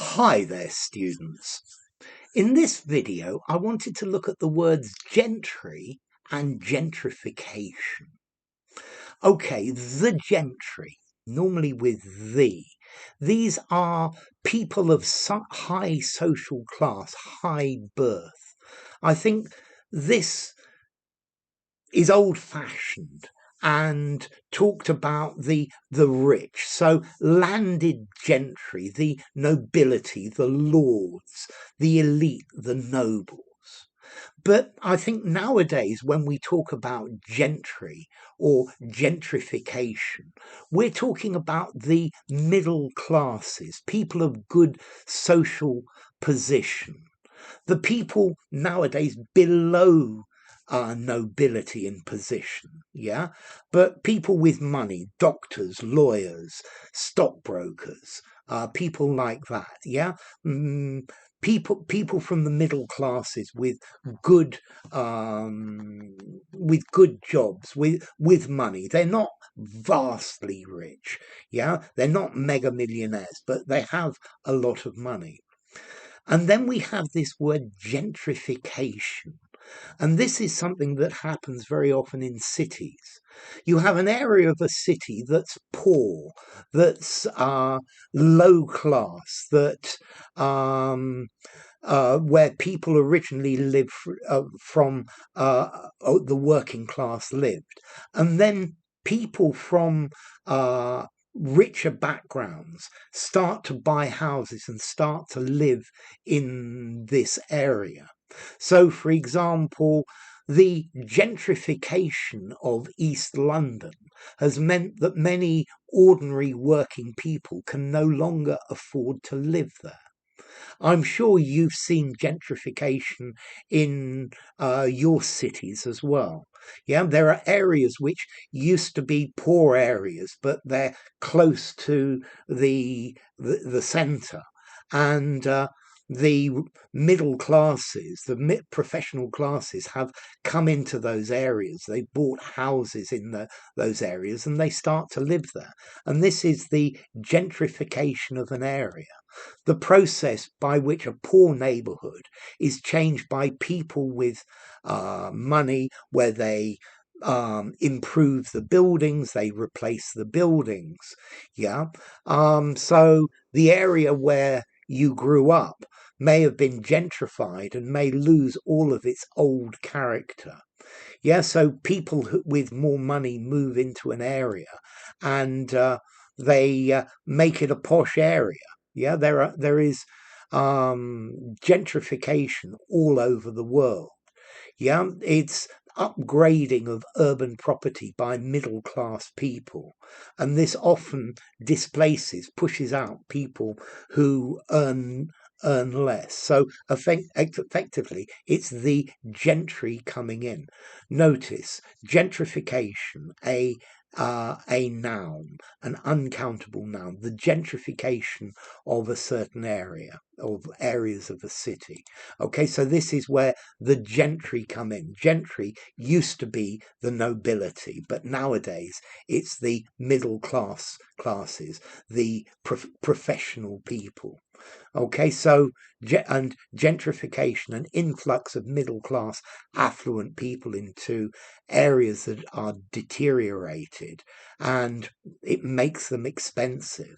Hi there, students. In this video, I wanted to look at the words gentry and gentrification. Okay, the gentry, normally with the. These are people of high social class, high birth. I think this is old-fashioned and talked about the rich. So landed gentry, the nobility, the lords, the elite, the nobles. But I think nowadays, when we talk about gentry or gentrification, we're talking about the middle classes, people of good social position, the people nowadays below nobility and position, yeah, but people with money, doctors, lawyers, stockbrokers, people like that, yeah. People from the middle classes good with good jobs, with money. They're not vastly rich, yeah, they're not mega millionaires, but they have a lot of money. And then we have this word gentrification. And this is something that happens very often in cities. You have an area of a city that's poor, that's low class, that where people originally lived from the working class lived. And then people from richer backgrounds start to buy houses and start to live in this area. So, for example, the gentrification of East London has meant that many ordinary working people can no longer afford to live there. I'm sure you've seen gentrification in your cities as well. Yeah, there are areas which used to be poor areas, but they're close to the centre, and the middle classes, the professional classes, have come into those areas. They bought houses in those areas, and they start to live there. And this is the gentrification of an area, the process by which a poor neighborhood is changed by people with money, where they improve the buildings, they replace the buildings. Yeah. So the area where you grew up may have been gentrified and may lose all of its old character. Yeah, so people with more money move into an area, and they make it a posh area. Yeah, there is gentrification all over the world. Yeah, it's upgrading of urban property by middle class people, and this often pushes out people who earn less. So effectively, it's the gentry coming in. Notice gentrification, a noun, an uncountable noun, the gentrification of a certain area, of areas of a city. Okay, so this is where the gentry come in. Gentry used to be the nobility, but nowadays it's the middle classes, the professional people. Okay, so and gentrification, an influx of middle class, affluent people into areas that are deteriorated, and it makes them expensive.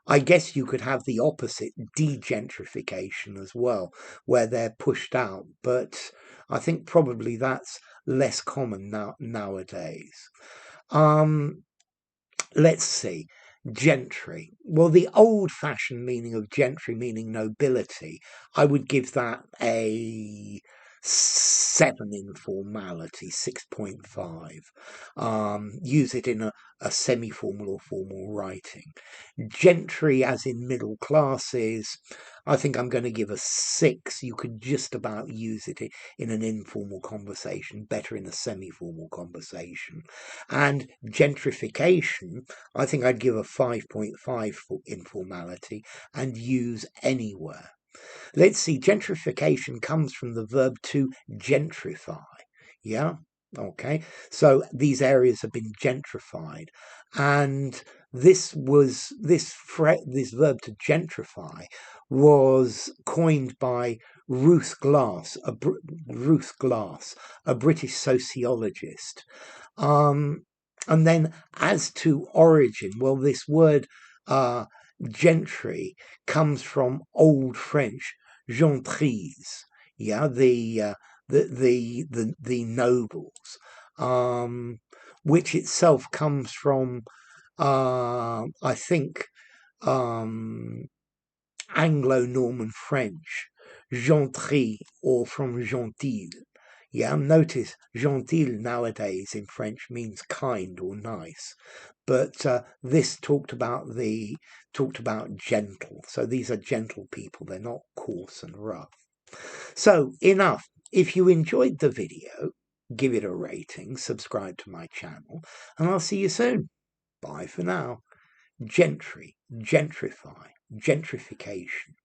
I guess you could have the opposite, degentrification as well, where they're pushed out, but I think probably that's less common nowadays. Um, let's see. Gentry. Well, the old fashioned meaning of gentry, meaning nobility, I would give that a 7 in formality, 6.5. Use it in a semi formal or formal writing. Gentry, as in middle classes, I think I'm going to give a 6. You could just about use it in an informal conversation, better in a semi formal conversation. And gentrification, I think I'd give a 5.5 for informality and use anywhere. Let's see, gentrification comes from the verb to gentrify. Yeah. Okay. So these areas have been gentrified, and this verb to gentrify was coined by Ruth Glass, a British sociologist. And then as to origin, well, this word gentry comes from Old French gentries, yeah, the nobles, which itself comes from I think Anglo-Norman French, Gentry, or from gentil. Yeah, notice gentil nowadays in French means kind or nice, but this talked about gentle. So these are gentle people. They're not coarse and rough. So enough. If you enjoyed the video, give it a rating, subscribe to my channel, and I'll see you soon. Bye for now. Gentry, gentrify, gentrification.